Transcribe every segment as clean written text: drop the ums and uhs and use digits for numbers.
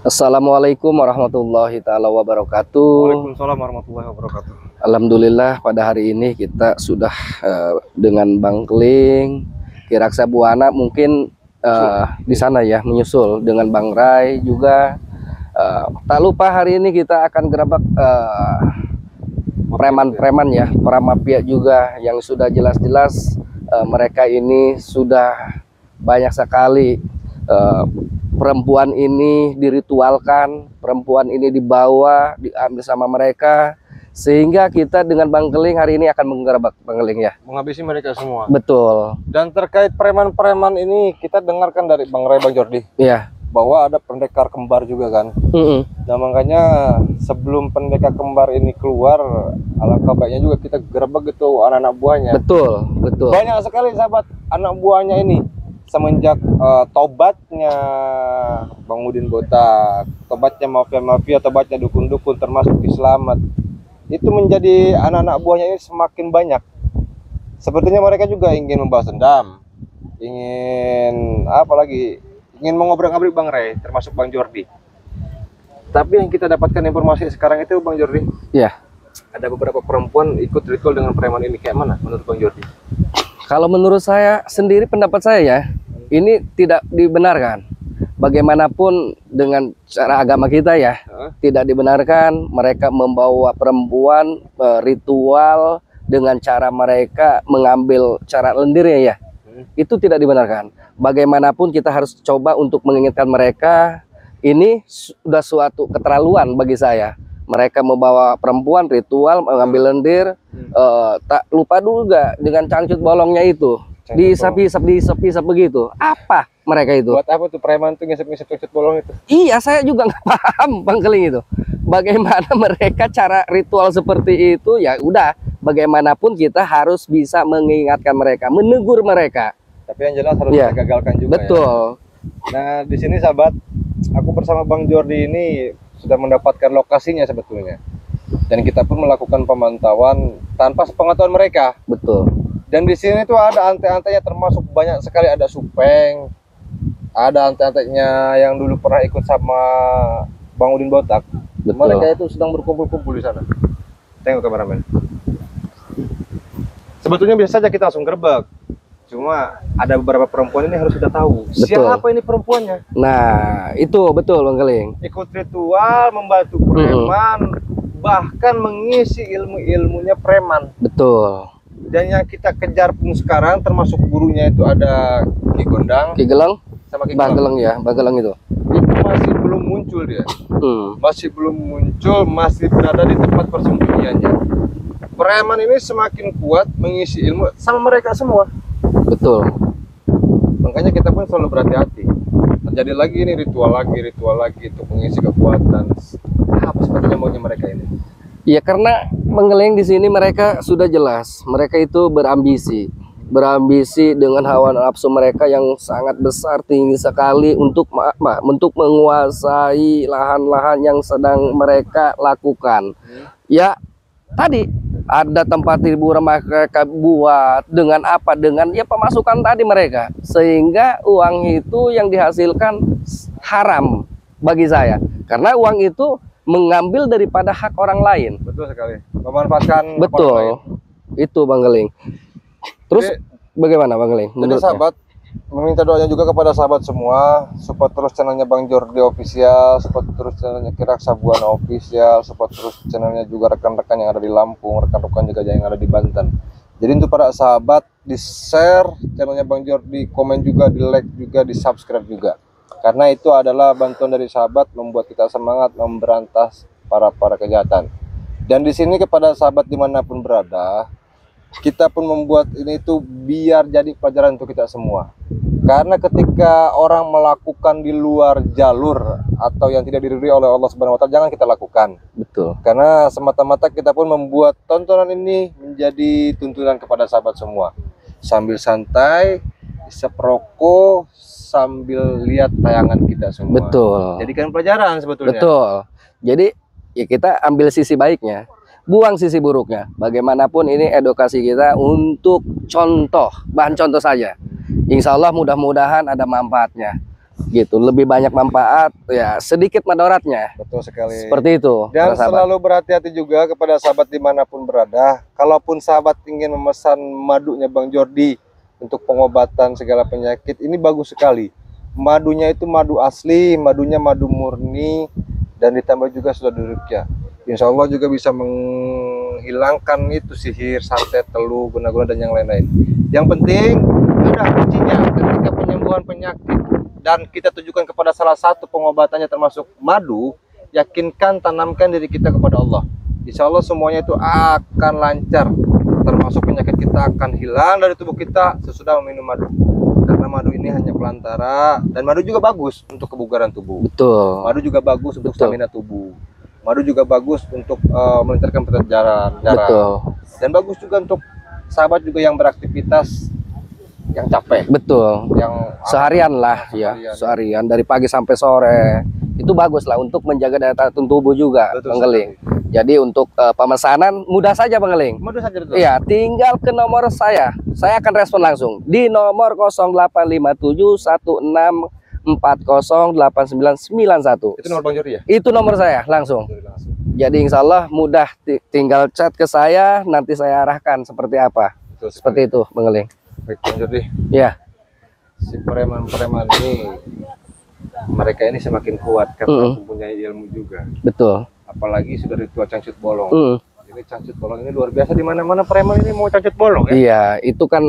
Assalamualaikum warahmatullahi taala wabarakatuh. Waalaikumsalam warahmatullahi wabarakatuh. Alhamdulillah pada hari ini kita sudah dengan Bang Keling, Kiraksa Buana mungkin di sana ya menyusul dengan Bang Rai juga. Tak lupa hari ini kita akan gerabak preman-preman ya, para mafia juga yang sudah jelas-jelas mereka ini sudah banyak sekali perempuan ini diritualkan, perempuan ini dibawa, diambil sama mereka, sehingga kita dengan Bang Keling hari ini akan menggerebek Bang Keling ya. Menghabisi mereka semua. Betul. Dan terkait preman-preman ini kita dengarkan dari Bang Ray, Bang Jordi. Iya. Bahwa ada pendekar kembar juga kan. Nah makanya sebelum pendekar kembar ini keluar, alangkah baiknya juga kita gerebek itu anak-anak buahnya. Betul, betul. Banyak sekali sahabat anak buahnya ini. Semenjak tobatnya Bang Udin Botak, tobatnya mafia-mafia, tobatnya dukun-dukun termasuk Islamat, itu menjadi anak-anak buahnya ini semakin banyak. Sepertinya mereka juga ingin membalas dendam, ingin apalagi ingin mengobrak-abrik Bang Ray, termasuk Bang Jordi. Tapi yang kita dapatkan informasi sekarang itu Bang Jordi, ya, ada beberapa perempuan ikut ritual dengan preman ini. Kayak mana menurut Bang Jordi? Kalau menurut saya sendiri, pendapat saya ya, ini tidak dibenarkan. Bagaimanapun dengan cara agama kita ya, tidak dibenarkan mereka membawa perempuan ritual dengan cara mereka mengambil cara lendirnya ya. Itu tidak dibenarkan. Bagaimanapun kita harus coba untuk mengingatkan mereka, ini sudah suatu keterlaluan bagi saya. Mereka membawa perempuan ritual mengambil lendir, tak lupa juga dengan cangcut bolongnya itu, diisap-isap begitu. Apa mereka itu? Buat apa tuh preman tuh ngisap-ngisap cangcut bolong itu? Iya, saya juga nggak paham Bang Keling itu. Bagaimana mereka cara ritual seperti itu? Ya udah, bagaimanapun kita harus bisa mengingatkan mereka, menegur mereka. Tapi yang jelas harus kita gagalkan juga. Betul. Ya. Nah di sini sahabat, aku bersama Bang Jordi ini sudah mendapatkan lokasinya sebetulnya, dan kita pun melakukan pemantauan tanpa sepengetahuan mereka. Betul. Dan di sini tuh ada ante-antenya, termasuk banyak sekali, ada supeng, ada ante-antenya yang dulu pernah ikut sama Bang Udin Botak. Betul. Mereka itu sedang berkumpul-kumpul di sana. Tengok kameramen. Sebetulnya biasa saja kita langsung gerbek. Cuma ada beberapa perempuan ini harus kita tahu. Betul. Siapa ini perempuannya? Nah, itu betul Bang Keling. Ikut ritual, membantu preman, bahkan mengisi ilmu-ilmunya preman. Betul. Dan yang kita kejar pun sekarang termasuk gurunya itu ada Ki Gondang, Ki Geleng, sama Ki Bang Geleng ya, Bang Geleng itu. Itu masih belum muncul dia. Masih belum muncul, masih berada di tempat persembunyiannya. Preman ini semakin kuat mengisi ilmu sama mereka semua. Betul. Makanya kita pun selalu berhati-hati. Terjadi lagi ini ritual lagi untuk mengisi kekuatan. Apa sepertinya maunya mereka ini? Ya karena Mengeleng di sini mereka sudah jelas, mereka itu berambisi dengan hawa nafsu mereka yang sangat besar, tinggi sekali untuk menguasai lahan-lahan yang sedang mereka lakukan. Ya tadi ada tempat hiburan mereka buat dengan apa? Dengan ya pemasukan tadi mereka, sehingga uang itu yang dihasilkan haram bagi saya, karena uang itu mengambil daripada hak orang lain. Betul sekali, memanfaatkan betul orang lain. Itu Bang Keling. Terus bagaimana Bang Keling? Jadi sahabat, meminta doanya juga kepada sahabat semua, support terus channelnya Bang Jordi Official, support terus channelnya Kiraksa Buana Official, support terus channelnya juga rekan-rekan yang ada di Lampung, rekan-rekan juga yang ada di Banten. Jadi untuk para sahabat, di share channelnya Bang Jordi, komen juga, di like juga, di subscribe juga, karena itu adalah bantuan dari sahabat membuat kita semangat memberantas para kejahatan. Dan di sini kepada sahabat dimanapun berada, kita pun membuat ini tuh biar jadi pelajaran untuk kita semua. Karena ketika orang melakukan di luar jalur atau yang tidak diridhoi oleh Allah Subhanahu wa taala, jangan kita lakukan. Betul. Karena semata-mata kita pun membuat tontonan ini menjadi tuntunan kepada sahabat semua. Sambil santai, isep rokok, sambil lihat tayangan kita semua. Betul. Jadikan pelajaran sebetulnya. Betul. Jadi ya kita ambil sisi baiknya, buang sisi buruknya. Bagaimanapun ini edukasi kita untuk contoh, bahan contoh saja. Insya Allah mudah-mudahan ada manfaatnya. gitu, lebih banyak manfaat ya, sedikit madaratnya. Betul sekali. Seperti itu. Dan para sahabat. selalu berhati-hati juga kepada sahabat dimanapun berada. Kalaupun sahabat ingin memesan madunya Bang Jordi untuk pengobatan segala penyakit, ini bagus sekali. Madunya itu madu asli, madunya madu murni, dan ditambah juga sudah diruqyah. Insya Allah juga bisa menghilangkan itu sihir, santet, teluh, guna-guna dan yang lain-lain. Yang penting ada kuncinya ketika penyembuhan penyakit dan kita tujukan kepada salah satu pengobatannya termasuk madu. Yakinkan, tanamkan diri kita kepada Allah. Insya Allah semuanya itu akan lancar, termasuk penyakit kita akan hilang dari tubuh kita sesudah meminum madu. Karena madu ini hanya pelantara, dan madu juga bagus untuk kebugaran tubuh. Betul. Madu juga bagus untuk Betul. stamina tubuh. Madu juga bagus untuk melancarkan peredaran darah. Betul. Dan bagus juga untuk sahabat juga yang beraktivitas yang capek, Betul. yang Seharian lah ya, seharian dari pagi sampai sore. Itu bagus lah untuk menjaga daya tahan tubuh juga, Betul Bang Geling. Jadi untuk pemesanan mudah saja, Bang Geling. Madu saja betul. Iya, tinggal ke nomor saya. Saya akan respon langsung di nomor 085716408991. Itu nomor Bang Jordi ya? Itu nomor saya langsung. Langsung. Jadi insya Allah mudah, tinggal chat ke saya, nanti saya arahkan seperti apa. Betul Seperti itu, Bang Geling. Baik, Bang Jordi. Ya, Si preman-preman ini, mereka ini semakin kuat karena mempunyai ilmu juga. betul. Apalagi sudah ritual cangcut bolong. Mm. Ini cangcut bolong ini luar biasa, di mana-mana preman ini mau cangcut bolong ya. Iya, itu kan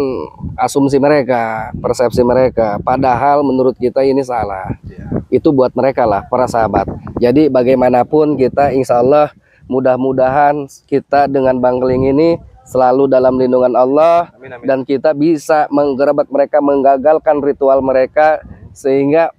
asumsi mereka, persepsi mereka. Padahal menurut kita ini salah. Iya. Itu buat mereka lah, para sahabat. Jadi bagaimanapun kita insya Allah mudah-mudahan kita dengan Bang Geling ini selalu dalam lindungan Allah. Amin, amin. Dan kita bisa menggerebek mereka, menggagalkan ritual mereka, sehingga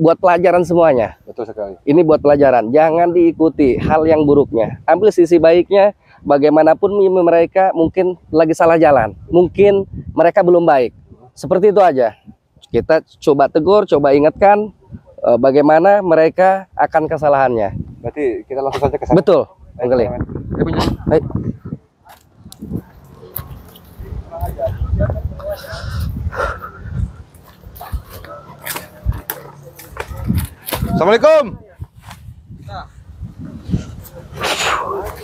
buat pelajaran semuanya. Betul sekali. Ini buat pelajaran, jangan diikuti hal yang buruknya, ambil sisi baiknya. Bagaimanapun mereka mungkin lagi salah jalan, mungkin mereka belum baik, seperti itu aja. Kita coba tegur, coba ingatkan bagaimana mereka akan kesalahannya. Berarti kita langsung saja ke sana. Betul, Bang Geling. Baik. Assalamualaikum.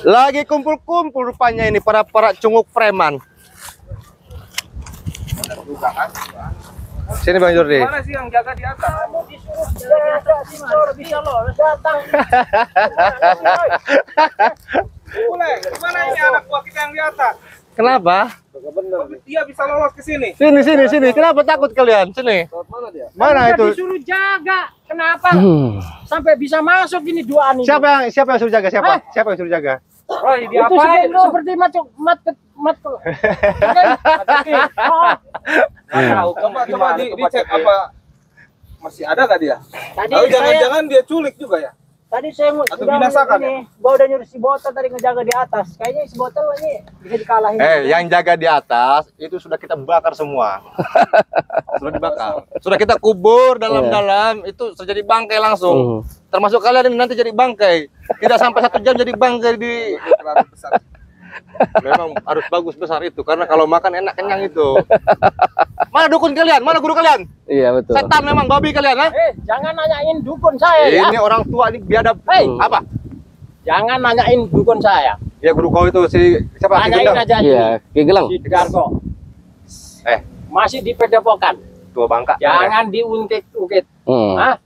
Lagi kumpul-kumpul rupanya ini para cunguk preman. Sini Bang Jordi. Mana sih yang jaga di atas? Kamu disuruh jaga di atas, bisa loh datang. Boleh, gimana ini anak buah kita yang di atas? Kenapa? Dia bisa lolos ke sini. Sini. Kenapa takut kalian? Sini. Mana itu? Disuruh jaga. Kenapa? Sampai bisa masuk ini duaan ini. Siapa yang suruh jaga? Siapa yang suruh jaga? Oh, Itu diapain lu? seperti mat. Nggak tahu. Coba dicek apa masih ada nggak dia? Tadi Lalu saya jangan-jangan dia culik juga ya? tadi saya Atau binasakan ya? Gua udah nyuruh si botol tadi ngejaga di atas. Kayaknya si botol ini bisa dikalahin. Yang jaga di atas itu sudah kita bakar semua. Sudah dibakar. Sudah kita kubur dalam-dalam, itu sudah jadi bangkai langsung. Termasuk kalian ini nanti jadi bangkai. Tidak sampai 1 jam jadi bangkai di. Terlalu besar. Memang harus bagus besar itu, karena kalau makan enak kenyang itu. Mana dukun kalian? Mana guru kalian? Iya betul. Setan memang babi kalian, ha? Jangan nanyain dukun saya ya. Ini orang tua ini biadab. Apa? Jangan nanyain dukun saya. Ya guru kau itu si siapa? Si Nanyain Gendang? aja Iya, Ki Gelang. si Darko. Masih di Pedepokan. Tua Bangka. Jangan diungkit-ungkit. Hah?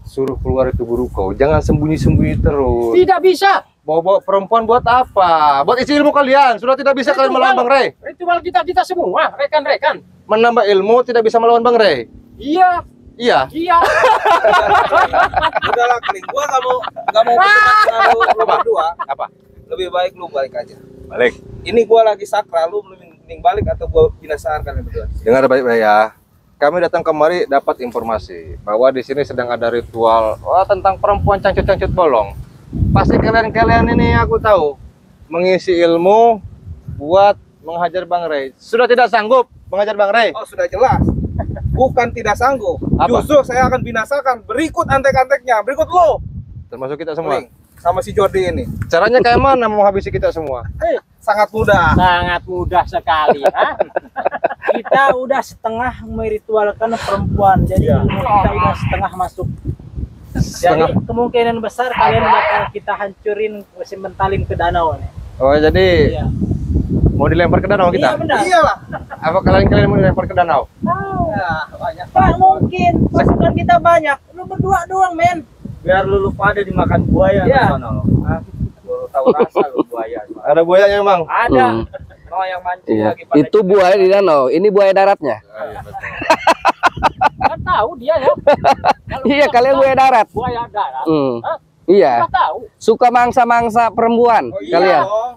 Suruh keluar itu guru kau. Jangan sembunyi-sembunyi terus. Tidak bisa. Bawa perempuan buat apa? Buat isi ilmu kalian. Sudah tidak bisa kalian melawan Bang Rey. Ritual kita semua, rekan-rekan. Menambah ilmu tidak bisa melawan Bang Rey. Iya, Iya. iya. Udahlah, Keling. Gua nggak mau berdebat sama lu berdua. Apa? Lebih baik lu balik aja. Balik. Ini gua lagi sakral, lu mending balik atau gua binasakan kalian berdua. Dengar baik-baik ya. Kami datang kemari dapat informasi bahwa di sini sedang ada ritual tentang perempuan cangcut-cangcut bolong. Pasti kalian ini aku tahu mengisi ilmu buat menghajar Bang Rey. Sudah tidak sanggup menghajar Bang Rey. Oh, sudah jelas. Bukan tidak sanggup. Apa? Justru saya akan binasakan. Berikut antek-anteknya. Berikut lo. Termasuk kita semua. Keling, sama si Jordi ini. Caranya kayak mana mau habisi kita semua? sangat mudah. Sangat mudah sekali. Ha? Kita udah setengah meritualkan perempuan, jadi ilmu kita udah setengah masuk. Jadi kemungkinan besar kalian bakal kita hancurin, masih mentalin ke danau nih. Oh, jadi Iya. mau dilempar ke danau kita? Iya benar. Iyalah. Apa kalian mau dilempar ke danau? Ya, banyak. Pak mungkin pasukan kita banyak, lu berdua doang men. Biar lu lupa ada dimakan buaya Iya. di sana lo. Hah? Baru tahu rasa lu buaya. Ada buayanya emang. Ada. Oh, yang mancing Iya. lagi pada Itu buaya di danau, ini buaya daratnya. Kan tahu dia ya. Kalau Iya, kita kalian buaya darat. buaya darat. Hmm. Hah? Iya. Kita tahu. Suka mangsa-mangsa perempuan Oh, iya kalian. dong.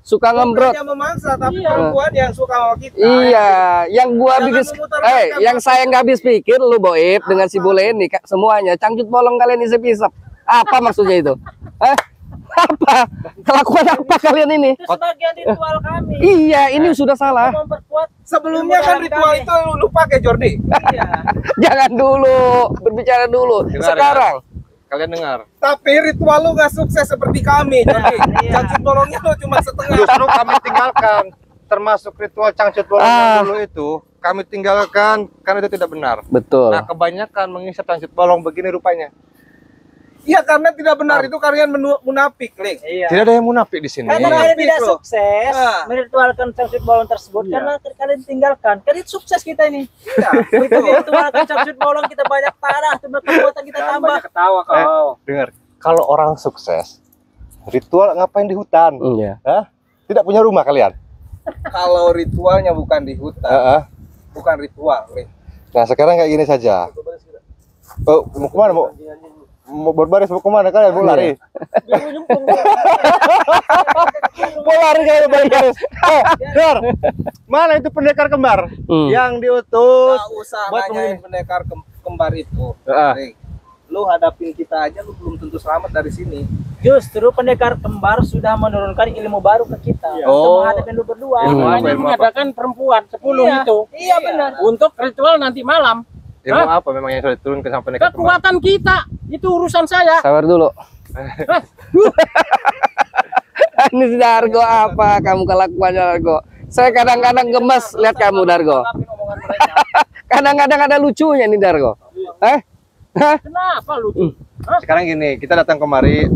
Suka ngembrot. Bukan yang memangsa, tapi Iya. perempuan yang suka sama kita. Iya, yang gua Jangan habis memutarbalikkan yang saya nggak habis pikir lu Boib dengan si bule ini semuanya cangcut bolong kalian isep-isep. Apa maksudnya itu? Apa? Kelakuan apa kalian ini? Itu sebagian ritual kami. Iya, ini sudah salah. Memperkuat. Sebelumnya kan ritual itu lu pakai Jordi. Iya. Jangan dulu, berbicara dulu. Dengar, Sekarang. Kalian dengar? Tapi ritual lu gak sukses seperti kami, Jordi. Cangcut bolongnya lu cuma setengah. Justru kami tinggalkan, termasuk ritual cangcut bolong dulu itu kami tinggalkan karena itu tidak benar. Betul. Nah, kebanyakan mengisap cangcut bolong begini rupanya. Iya, karena tidak benar itu kalian munafik, Ling. Iya. Tidak ada yang munafik di sini. Karena kalian tidak Loh. sukses Nah. meritualkan cangcut bolong tersebut karena kalian tinggalkan. Kalian sukses kita ini. Iya. Begitu meritualkan cangcut bolong kita banyak tanah, kekuatan kita tambah. Ketawa kau. Dengar, kalau orang sukses, ritual ngapain di hutan? Iya. Hah? Tidak punya rumah kalian? Kalau ritualnya bukan di hutan, Heeh. bukan ritual, Ling. Nah, sekarang kayak gini saja. Oh, mau kemana, mau berbaris, mau kemana kalian? Mau lari? Mau lari kalian berbaris? Dengar, mana itu pendekar kembar yang diutus? Nggak usah buat nanyain pendekar kembar itu. Heeh. Ling. Lu hadapin kita aja, lu belum tentu selamat dari sini. Justru pendekar kembar sudah menurunkan ilmu baru ke kita. Oh. Untuk menghadapi lu berdua. Ilmu apa, Makanya ilmu apa? mengadakan perempuan 10 Iya. itu. Iya benar. Untuk ritual nanti malam. Ilmu apa memang yang sudah diturunkan sama pendekar kembar? Kekuatan kita itu urusan saya. Sabar dulu. Ini si Dargo apa? Kamu kelakuannya Dargo. Saya kadang-kadang gemes lihat kamu Dargo. Kadang-kadang ada lucunya nih Dargo. Hah? Kenapa lu? Sekarang gini, kita datang kemari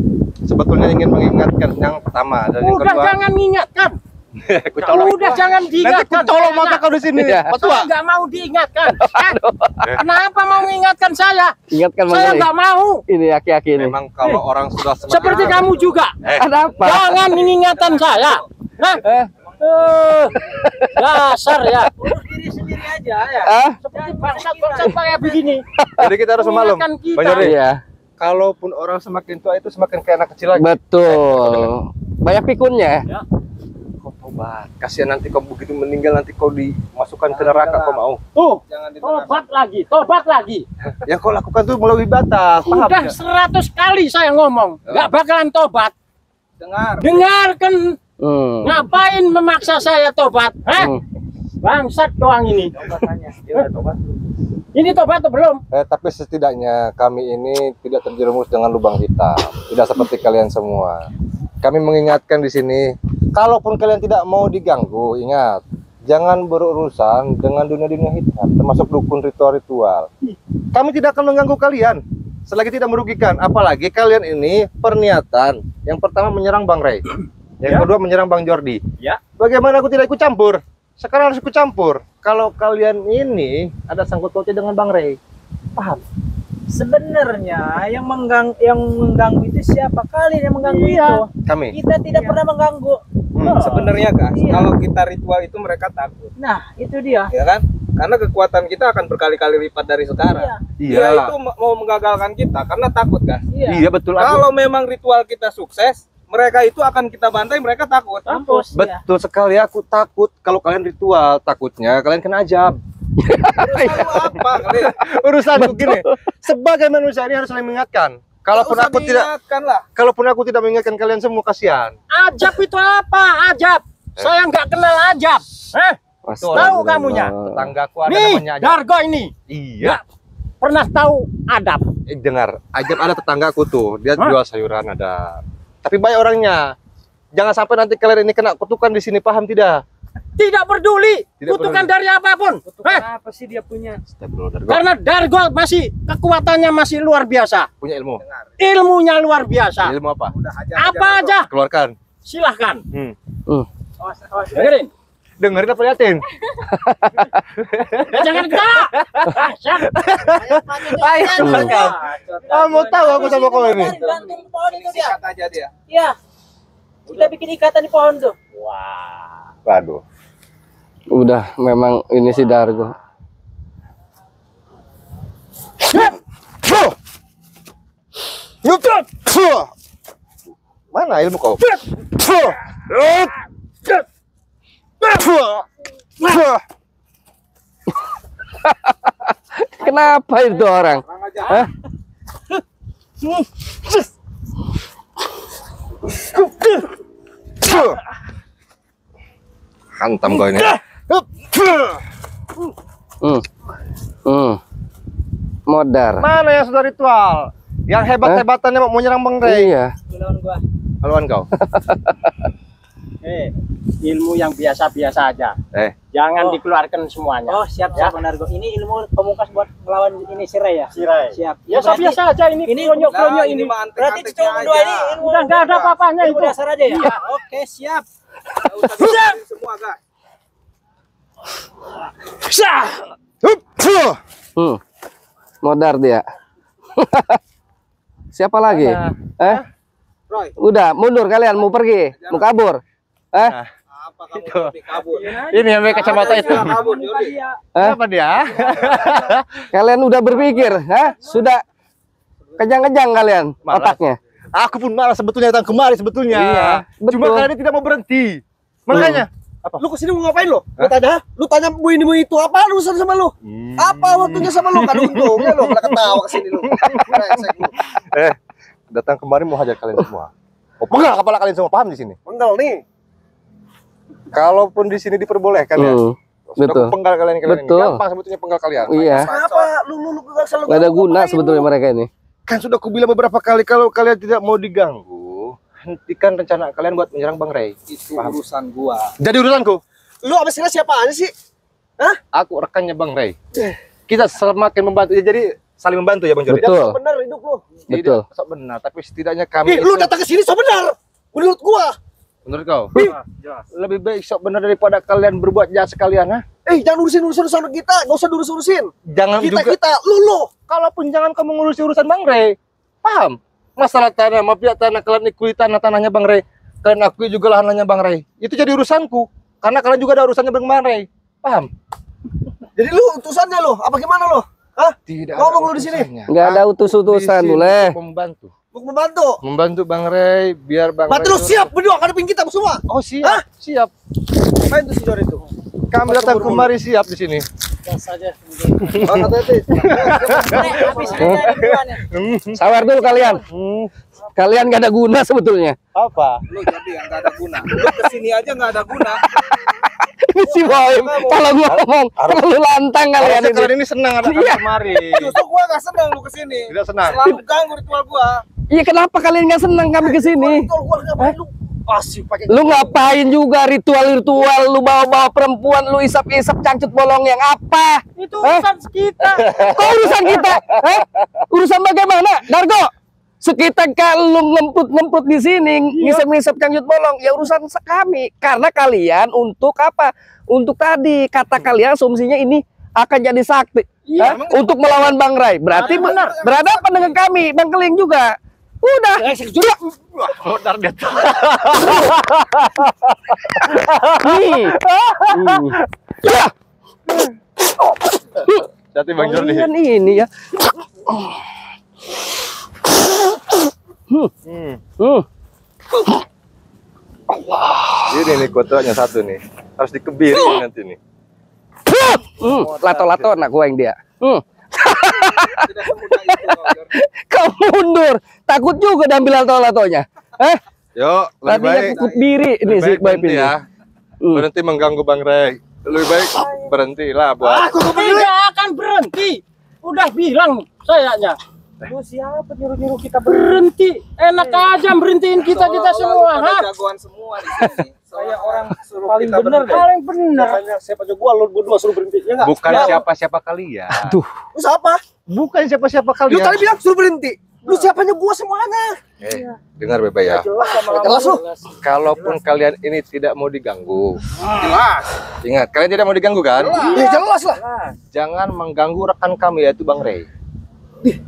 sebetulnya ingin mengingatkan yang pertama dan yang Udah kedua. jangan mengingatkan. Aku colok. Udah jangan Nanti diingatkan. aku colok mata kau di sini. Iya. Patua. Saya nggak mau diingatkan. Kenapa mau mengingatkan saya? Ingatkan Saya mengenai nggak mau. ini aki-aki ini. Memang kalau orang sudah semakin Seperti kamu juga. Ada apa? Jangan mengingatkan saya. Nah, dasar ya. Urus diri sendiri aja ya. Ah? Seperti bangsat-bangsat kayak begini. Jadi kita harus maklum. Mengingatkan kita. Bang Jordi, Iya, kalaupun orang semakin tua itu semakin kayak anak kecil lagi. betul. Banyak pikunnya. Ya. Kau tobat. Kasihan nanti kau begitu meninggal nanti kau dimasukkan ke neraka kau mau. Tuh, Jangan diterapkan. tobat lagi. Yang kau lakukan tuh melebihi batas. Paham Udah ya? 100 kali saya ngomong, nggak bakalan tobat. Dengarkan, ngapain memaksa saya tobat? Hah? Bangsat doang ini. Ini tobat atau belum? Tapi setidaknya kami ini tidak terjerumus dengan lubang hitam. Tidak seperti kalian semua. Kami mengingatkan di sini, kalaupun kalian tidak mau diganggu, ingat, jangan berurusan dengan dunia-dunia hitam, termasuk dukun ritual-ritual. Kami tidak akan mengganggu kalian, selagi tidak merugikan. Apalagi kalian ini perniatan. Yang pertama menyerang Bang Ray, yang kedua menyerang Bang Jordi. Ya. Bagaimana aku tidak ikut campur? Sekarang harus ikut campur. Kalau kalian ini ada sangkut pautnya dengan Bang Ray, paham? Sebenarnya yang mengganggu itu siapa? Kalian yang mengganggu itu. Kami. Kita tidak pernah mengganggu. Sebenarnya guys, Iya. kalau kita ritual itu mereka takut, Nah, itu dia. ya kan? Karena kekuatan kita akan berkali-kali lipat dari sekarang. Dia itu mau menggagalkan kita karena takut, guys. Iya betul. Kalau memang ritual kita sukses, mereka itu akan kita bantai, mereka takut. Mampus. Betul sekali, aku takut kalau kalian ritual, takutnya kalian kena ajab. Terus lu apa kalian? Urusanku gini, sebagai manusia ini harus saling mengingatkan. Kalaupun Nggak usah aku tidak, diingatkan lah. kalaupun aku tidak mengingatkan kalian semua, kasihan. Ajab itu apa? Ajab. Saya nggak kenal ajab. Tahu kamunya? Tetanggaku ada Nih, namanya ajab. Dargo ini. Iya. Pernah tahu adab? Dengar, ajab ada tetanggaku tuh, dia jual sayuran ada. Tapi banyak orangnya. Jangan sampai nanti kalian ini kena kutukan di sini, paham tidak? Tidak peduli Tidak kutukan peduli. dari apapun. Apa sih dia punya? Karena Dargo masih kekuatannya masih luar biasa. Punya ilmu. Ilmunya luar biasa. Ilmu apa? Apa aja Keluarkan. silahkan. Awas. Dengerin. Dengerin apa liatin? Jangan gerak. Siap. Ah, mau tahu aku sama kau ini. Gantung pohon itu dia. Sikat aja dia. Iya. Kita bikin ikatan di pohon tuh. Waduh. Udah memang ini si Dargo. Mana ilmu kau? Kenapa itu orang? Hah? Hantam kau ini. Modar. Mana yang sudah ritual? Yang hebat-hebatannya mau menyerang Bang Rey. Iya. Lawan gua. Haluan kau. Ilmu yang biasa-biasa aja. Jangan dikeluarkan semuanya. Oh, siap benar gua. Ini ilmu pemungkas buat melawan ini si Ray ya? Si Ray. Siap. Biasa-biasa aja ini. Klonyok-klonyok ini. Berarti itu cuma dua ini ilmu. Udah nggak ada apa-apanya Ilmu itu. dasar aja ya? Oke, siap. Siap semua, guys. Modar dia. Siapa lagi? Roy, Udah, mundur kalian, mau pergi, mau kabur. apa kamu lebih kabur? Ini yang pakai kacamata itu. Kabur, Jordi. Kenapa dia? Kalian udah berpikir, sudah kejang-kejang kalian Malas. otaknya. Aku pun malas sebetulnya datang kemari sebetulnya. Iya, Cuma betul. kalian ini tidak mau berhenti. Makanya. Lu kesini mau ngapain lo? Lu tanya bu ini itu apa urusan sama lu? Apa waktunya sama lu? Kan untungnya lu malah ketawa kesini lu. Brengsek lu. Datang kemari mau hajar kalian semua. Oh, penggal kepala kalian semua, paham di sini. Penggal nih. Kalaupun di sini diperbolehkan ya. Sudah Betul. aku penggal kalian ini. Betul. Gampang sebetulnya penggal kalian. Iya, Apa lu selalu nggak ada guna sebetulnya mereka ini. Kan sudah aku bilang beberapa kali kalau kalian tidak mau diganggu, hentikan rencana kalian buat menyerang Bang Rey. Itu urusan gua. Jadi urusanku. Lu abis ini siapa aja sih? Aku rekannya Bang Rey. Kita semakin membantu. Ya, jadi saling membantu ya Bang Jordi. Betul. Benar hidup lu. Betul. Tidak sok benar, tapi setidaknya kami Lu itu- datang ke sini so benar. Menurut gua. menurut kau lebih baik sok benar daripada kalian berbuat jahat sekalian, ha? Jangan urusan kita, nggak usah urusin. Jangan juga Lu. kalaupun jangan kamu ngurusi urusan Bang Rey. Paham? Masalah tanah, mafia tanah, kalian ikui tanahnya Bang Rey. Kalian akui juga lahannya Bang Rey. Itu jadi urusanku. Karena kalian juga ada urusannya Bang Rey. Paham? Jadi lu utusannya lu, apa gimana lu? Hah? Tidak. Ngomong lu di sini. Nggak ada utus-utusan, boleh. Membantu. Mau membantu. Membantu Bang Rey biar Bang Berarti lu Rey. siap berdua ngadepin kita semua. Oh, siap. Siap. Main tuh si Jor itu. Kami datang kemari siap di sini. Gas aja. Oh, hati-hati. Habis aja duluan ya. Sabar dulu kalian. Kalian nggak ada guna sebetulnya. Apa? Lu jadi yang gak ada guna. Lu kesini aja gak ada guna. Ini si Boim, kalau gua ngomong terlalu lantang kalian Harusnya ini. kalian ini senang ada kami kemari. Justru gua gak senang lu kesini. Tidak senang. Selalu ganggu ritual gua. Iya, kenapa kalian nggak senang kami kesini? Gua ngapain lu? Asik pakai. Lu ngapain juga ritual-ritual, lu bawa-bawa perempuan, lu isap-isap cangcut bolong yang apa? Itu urusan kita. Kok urusan kita? Urusan bagaimana? Dargo, sekitar kalau ngemput-ngemput di sini, ngisap-ngisap cangcut bolong, ya urusan kami. Karena kalian untuk apa? Untuk tadi, kata kalian asumsinya ini akan jadi sakti. Untuk melawan Bang Ray. Berarti benar. Berhadapan dengan kami, Bang Keling juga. Udah. Modar dia. Nih. Ya. Jadi Bang Jordi. Kalian ini ya. Ini nih kotorannya satu nih. Harus dikebiri nanti nih. Lato-lato anak gua yang dia. Tidak semudah itu, Jordi. Kau mundur. Takut juga diambil lato-latonya. Yuk, lebih Tadinya baik. kukut biri ini Lebih si baik Boy berhenti ini. ya. Berhenti mengganggu Bang Rey. Lebih baik berhentilah buat. Aku Tidak akan berhenti. Udah bilang sayanya. Lu siapa nyuruh-nyuruh kita berhenti? Enak aja berhentiin kita semua. Pada jagoan semua di sini. Kayak orang suruh Paling kita bener, berhenti. paling bener. Makanya siapa aja gua, lu berdua suruh berhenti. Ya enggak? Bukan siapa-siapa kalian. Tuh, Lu siapa? Bukan siapa-siapa Lu kalian. tadi bilang suruh berhenti. Lu siapanya gua semuanya. Dengar Bebe ya. Jelas lu. Kalaupun kalian ini tidak mau diganggu, jelas. Ingat, kalian tidak mau diganggu kan? Ya jelas lah. Jangan mengganggu rekan kami yaitu Bang Rey.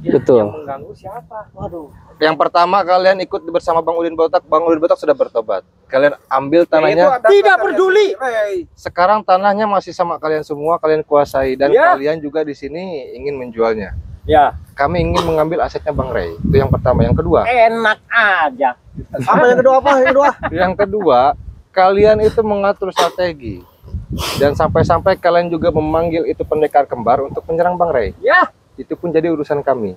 betul. Mengganggu siapa? Waduh. Yang pertama kalian ikut bersama Bang Udin Botak. Bang Udin Botak sudah bertobat. Kalian ambil tanahnya. Tidak peduli. Sekarang tanahnya masih sama kalian semua, kalian kuasai dan Ya. kalian juga di sini ingin menjualnya. Ya, Kami ingin mengambil asetnya Bang Rey. Itu yang pertama. Yang kedua, enak aja. Apa yang kedua apa? yang kedua, kalian itu mengatur strategi. Dan sampai-sampai kalian juga memanggil itu pendekar kembar untuk menyerang Bang Rey. Ya, Itu pun jadi urusan kami.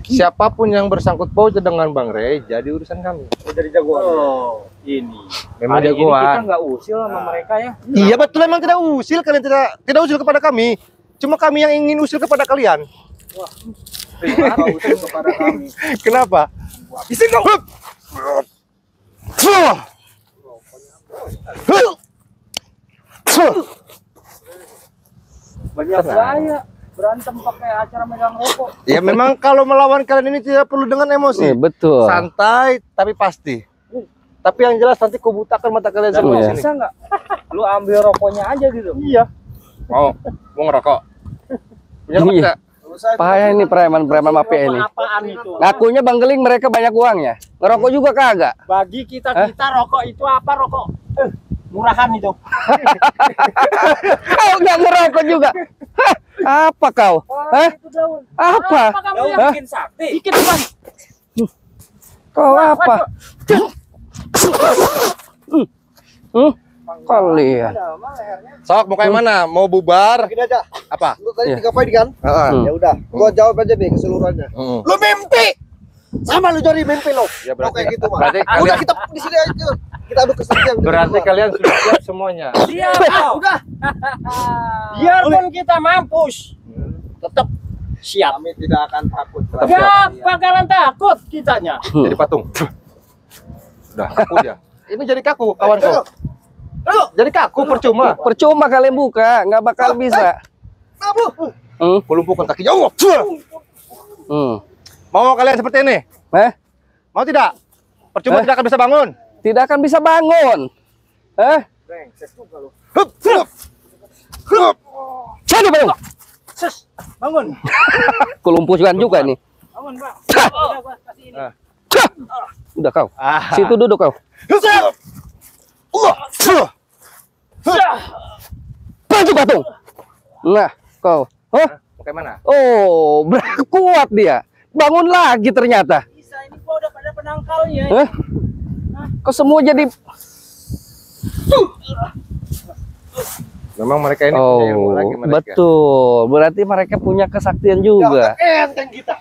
Siapapun yang bersangkut pautnya dengan Bang Rey jadi urusan kami. jadi jagoan. Oh, ini. Memang Hari ini kita jagoan. nggak usil sama mereka ya. Iya betul, memang tidak usil. Kalian tidak usil kepada kami. Cuma kami yang ingin usil kepada kalian. Kau usul kepada kami. Kenapa? Isi dong. Banyak gaya berantem pakai acara megang rokok. Ya memang kalau melawan kalian ini tidak perlu dengan emosi. Betul. Santai tapi pasti. Tapi yang jelas nanti kubutakan mata kalian semua di iya. sini. Bisa nggak? Lu ambil rokoknya aja gitu. Iya. Mau ngerokok. Punya rokok Iya. nggak? Payah ini preman-preman mafia ini. Apaan itu? Ngakunya Bang Geling mereka banyak uangnya. Ngerokok juga kagak. Bagi kita rokok itu apa rokok? Murahan itu. Kau nggak ngerokok juga. Hah, apa kau? Hah? Itu daun. Apa? kamu Hah? yang bikin sakti? Dikit Bang. Kau apa? Kalian. Sok mau kayak mana? Mau bubar? Gini aja. Apa? Lu tadi Iya. 3 poin kan? Heeh. Ya udah, gua jawab aja nih keseluruhannya. Lu mimpi. Sama lu jadi mimpi lo. Ya berarti kayak gitu, Mas. berarti Udah kalian kita di sini aja. Kita adu kesetiaan. berarti kalian sudah siap semuanya. Siap. Udah. Biarpun kita mampus, tetap siap. Kami tidak akan takut. Tetap Gak bakalan takut kitanya. Jadi patung. Udah kaku dia. Ini jadi kaku kawanku. Jadi kaku percuma. Percuma kalian buka, nggak bakal bisa. Kulumpukan kakinya. Allah. Mau kalian seperti ini? Mau tidak? Percuma tidak akan bisa bangun. Tidak akan bisa bangun. Sana bangun. Ses, bangun. Kulumpukan juga nih. Bangun, Pak. Cah. Udah, gua kasih ini. Cah. Udah kau. Situ duduk kau. Maju patung. Nah, kau. Kayak mana? Oh, kuat dia. Bangun lagi ternyata. Bisa ini gua udah pada penangkalnya. Kok semua jadi Memang mereka ini punya ilmu oh, lagi mereka. betul. Berarti mereka punya kesaktian juga. Enteng kita.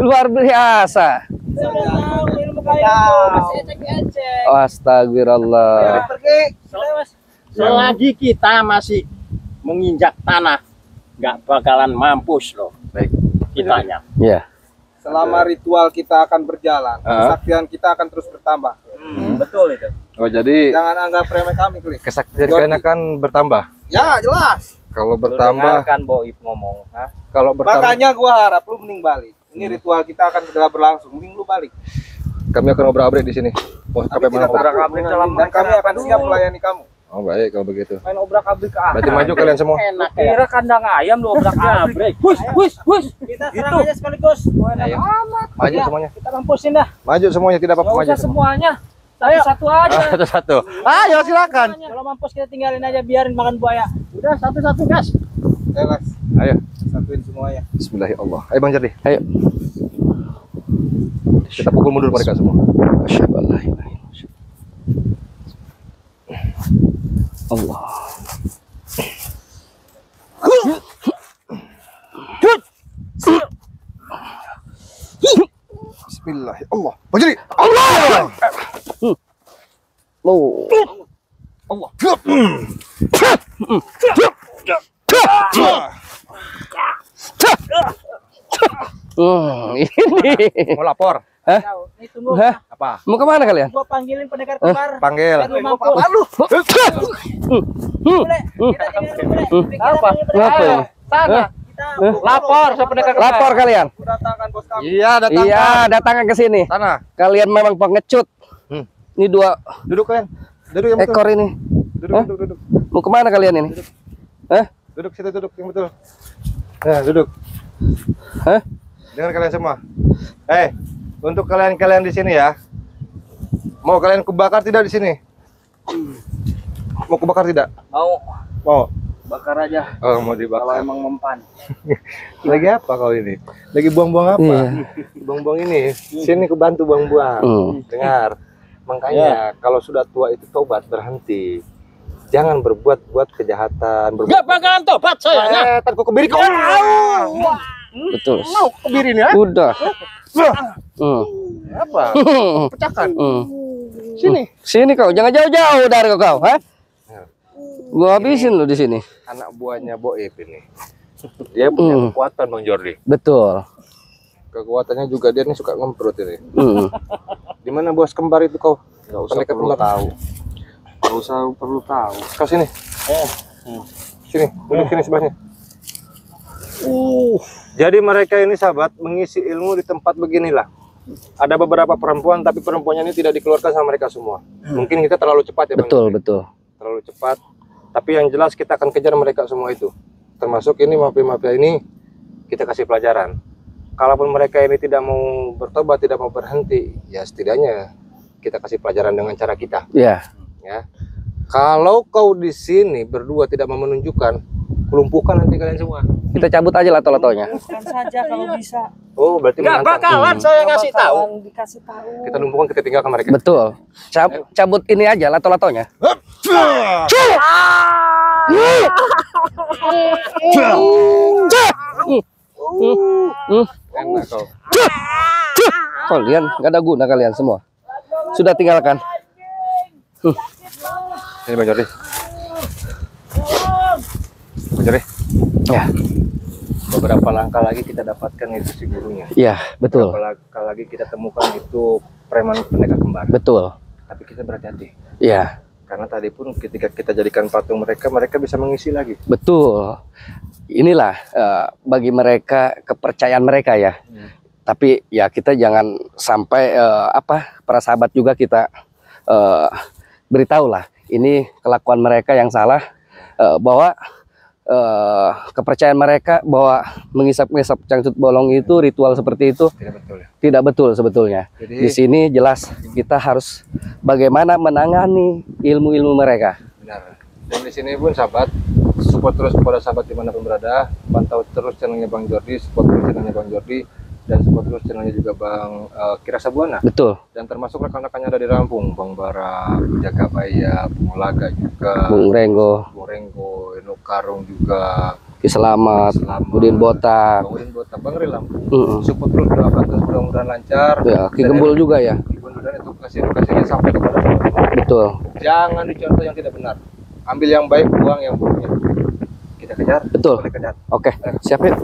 Luar biasa. Sudah tahu ilmu kalian tuh, masih ecek-ecek. Astagfirullah. Pergi. Selagi kita masih menginjak tanah, nggak bakalan mampus loh. Baik. Kitanya. Ya. Selama ritual kita akan berjalan, kesaktian kita akan terus bertambah. Betul itu. Oh jadi Jangan anggap remeh kami, Klik. kesaktian kalian akan bertambah. Ya, jelas. Kalau bertambah, Kan Boib ngomong, ha? kalau bertambah, Makanya gua harap lu mending balik. Ini ritual kita akan segera berlangsung. Mending lu balik. kami akan obrak-abrik di sini. Mau sampai mana? Tidak takut. Dan kami akan siap melayani kamu. Oh baik kalau begitu. Main obrak-abrik ke Berarti maju kalian semua. Enak ya. Kira kandang ayam lu obrak-abrik. Hush. Kita serang aja sekaligus. Ayo. Maju semuanya. Kita kampusin dah. Maju semuanya, tidak apa-apa maju. semua. Semuanya. Satu aja. Satu-satu. Ayo silakan. Kalau mampus kita tinggalin aja, biarin makan buaya. Udah satu-satu gas. Jelas. Ayo. Satuin semuanya. Bismillahirrahmanirrahim. Ayo Bang Jardi. Ayo. Kita pukul mundur mereka semua. Asyhadu an la ilaha illallah. Allah. Bismillahirrahmanirrahim. Bang Jardi. Allah. Oh. Allah. Ini. Mau lapor? Hah? Nih tunggu. Hah? Apa? Mau kemana kalian? Gua panggilin pendekar kembar. Panggil. Biar lu mampu. Lu Boleh. Kita tinggal dulu, boleh. Apa? Ngapa ini? Sana. Kita Lapor sama pendekar kembar. Lapor kalian. Datangkan bos kami. Iya, datang. Iya, datangkan ke sini. Sana. Kalian memang pengecut. Ini 2 Duduk kalian. Duduk yang betul. ekor ini. Duduk. Mau kemana kalian ini? Hah? Duduk situ, duduk yang betul. Nah, duduk. Hah? Dengar kalian semua. Untuk kalian di sini ya. Mau kalian kubakar tidak di sini? Mau kubakar tidak? Mau. Bakar aja. Oh, mau Kalau dibakar. emang mempan. Lagi apa kau ini? Lagi buang-buang apa? Iya. Buang-buang ini. Sini ku bantu buang-buang. Dengar. Makanya kalau sudah tua itu tobat, berhenti. Jangan berbuat kejahatan. Gak bakalan tobat saya. Takut kebiri kau. Betul. Mau kebiri nih ya? Udah. Apa? Pecahkan. Sini. Sini kau, jangan jauh-jauh dari kau, ha? Gua habisin lu di sini. Anak buahnya Boib ini. Dia punya kekuatan Bang Jordi. Betul. Kekuatannya juga dia nih suka ngemprut ini. Di mana bos kembar itu kau? Gak usah Pendekar perlu kembar. tahu. Gak usah perlu tahu. Kau sini. Sini, duduk sini sebelahnya. Jadi mereka ini sahabat mengisi ilmu di tempat beginilah. Ada beberapa perempuan, tapi perempuannya ini tidak dikeluarkan sama mereka semua. Mungkin kita terlalu cepat ya Bang. Betul. Terlalu cepat. Tapi yang jelas kita akan kejar mereka semua itu. Termasuk ini mafia-mafia ini kita kasih pelajaran. Kalaupun mereka ini tidak mau bertobat, tidak mau berhenti, ya setidaknya kita kasih pelajaran dengan cara kita. Ya. Ya. Kalau kau di sini berdua tidak mau menunjukkan, kelumpuhkan nanti kalian semua. Kita cabut aja lato-latonya. Bukan saja kalau bisa. Oh, berarti Gak menantang. bakalan saya ngasih tahu. Dikasih tahu. Kita lumpuhkan, kita tinggalkan mereka. Betul. Cabut ini aja lato-latonya. Enak kau. Kalian nggak ada guna kalian semua. Sudah tinggalkan. Ini Bang Jordi. Bang Jordi. Ya. Beberapa langkah lagi kita dapatkan itu si gurunya. Iya, betul. Beberapa langkah lagi kita temukan itu preman pendekar kembar. Betul. Tapi kita berhati-hati. Iya, Karena tadi pun ketika kita jadikan patung mereka, mereka bisa mengisi lagi. betul. Inilah bagi mereka kepercayaan mereka ya. Tapi ya kita jangan sampai para sahabat juga kita beritahulah ini kelakuan mereka yang salah, bahwa kepercayaan mereka bahwa mengisap-ngisap cangcut bolong itu ritual seperti itu Tidak betul ya. tidak betul sebetulnya. Jadi Di sini jelas kita harus bagaimana menangani ilmu-ilmu mereka. benar. Dan di sini pun sahabat, support terus kepada sahabat dimanapun berada, pantau terus channelnya Bang Jordi, support terus channelnya Bang Jordi, dan support terus channelnya juga Bang Kira Sabuana. Betul. Dan termasuk rekan-rekannya ada di Lampung, Bang Bara, Jaga Baya, Bung Laga juga, Bung Renggo, Bung Renggo, Eno Karung juga, Ki Selamat, Selamat, Udin Botak, Bang Udin Botak, Bang Ri Lampung. Mm-mm. Support terus, doakan terus mudah-mudahan lancar. Ya, Ki Gembul juga ya. Mudah-mudahan edukasinya sampai kepada semua. Betul. Jangan dicontoh yang tidak benar. Ambil yang baik, buang yang buruknya. Kita kejar. Betul. Kita kejar. Oke, siap yuk.